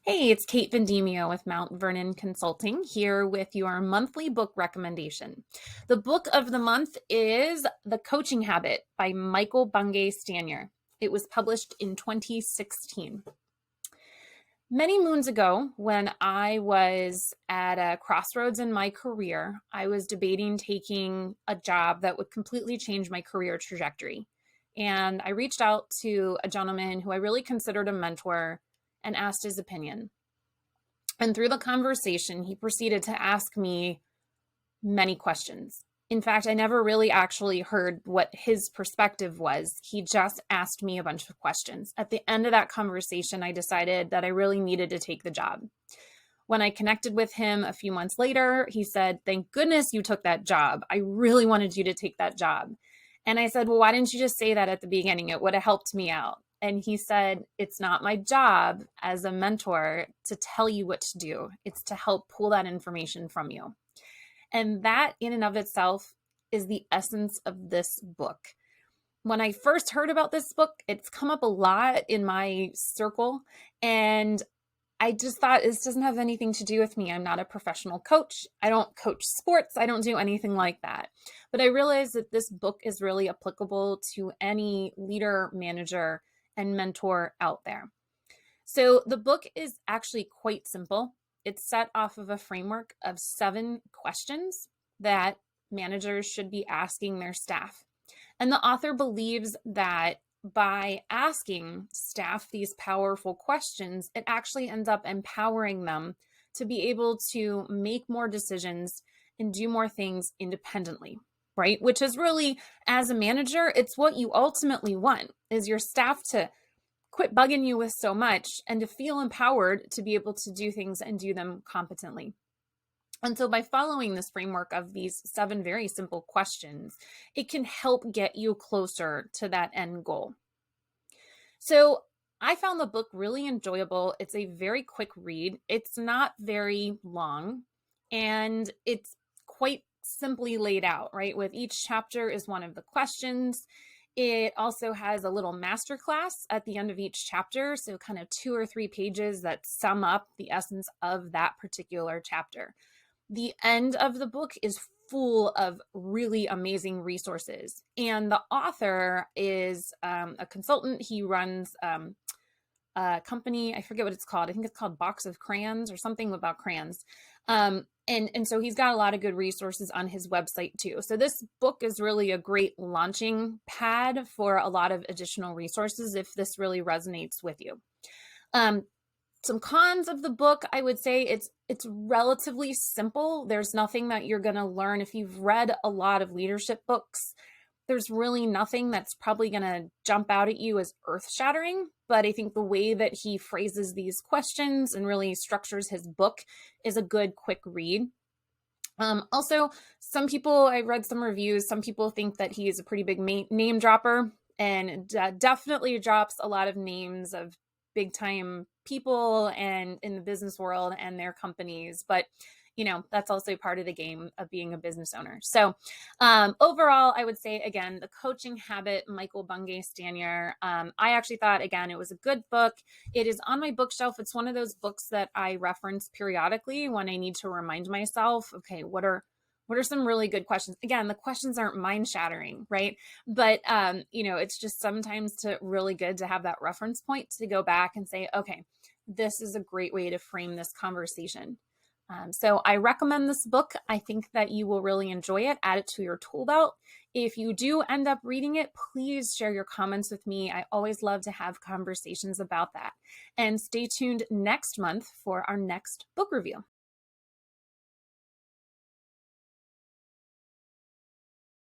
Hey, it's Kate Vendemio with Mount Vernon Consulting here with your monthly book recommendation. The book of the month is The Coaching Habit by Michael Bungay Stanier. It was published in 2016. Many moons ago, when I was at a crossroads in my career, I was debating taking a job that would completely change my career trajectory. And I reached out to a gentleman who I really considered a mentor and asked his opinion. And through the conversation, he proceeded to ask me many questions. In fact, I never really actually heard what his perspective was. He just asked me a bunch of questions. At the end of that conversation, I decided that I really needed to take the job. When I connected with him a few months later, he said, "Thank goodness you took that job. I really wanted you to take that job." And I said, "Well, why didn't you just say that at the beginning? It would have helped me out." And he said, "It's not my job as a mentor to tell you what to do. It's to help pull that information from you." And that in and of itself is the essence of this book. When I first heard about this book, it's come up a lot in my circle, and I just thought this doesn't have anything to do with me. I'm not a professional coach. I don't coach sports. I don't do anything like that. But I realized that this book is really applicable to any leader, manager, and mentor out there. So the book is actually quite simple. It's set off of a framework of 7 questions that managers should be asking their staff. And the author believes that by asking staff these powerful questions, it actually ends up empowering them to be able to make more decisions and do more things independently, right? Which is really, as a manager, it's what you ultimately want, is your staff to quit bugging you with so much and to feel empowered to be able to do things and do them competently. And so by following this framework of these 7 very simple questions, it can help get you closer to that end goal. So I found the book really enjoyable. It's a very quick read. It's not very long, and it's quite simply laid out, right? With each chapter is one of the questions. It also has a little masterclass at the end of each chapter. So kind of 2 or 3 pages that sum up the essence of that particular chapter. The end of the book is full of really amazing resources. And the author is a consultant. He runs a company. I forget what it's called. I think it's called Box of Crayons or something about crayons. And so he's got a lot of good resources on his website too. So this book is really a great launching pad for a lot of additional resources if this really resonates with you. Some cons of the book, I would say it's relatively simple. There's nothing that you're going to learn. If you've read a lot of leadership books, there's really nothing that's probably going to jump out at you as earth-shattering. But I think the way that he phrases these questions and really structures his book is a good, quick read. Also, some people, I read some reviews, some people think that he is a pretty big name dropper and definitely drops a lot of names of big time people and in the business world and their companies. But, that's also part of the game of being a business owner. So overall, I would say, again, The Coaching Habit, Michael Bungay Stanier. I actually thought, again, it was a good book. It is on my bookshelf. It's one of those books that I reference periodically when I need to remind myself, okay, what are some really good questions? Again, the questions aren't mind shattering, right? But, it's just sometimes really good to have that reference point to go back and say, okay, this is a great way to frame this conversation. So I recommend this book. I think that you will really enjoy it. Add it to your tool belt. If you do end up reading it, please share your comments with me. I always love to have conversations about that. And stay tuned next month for our next book review.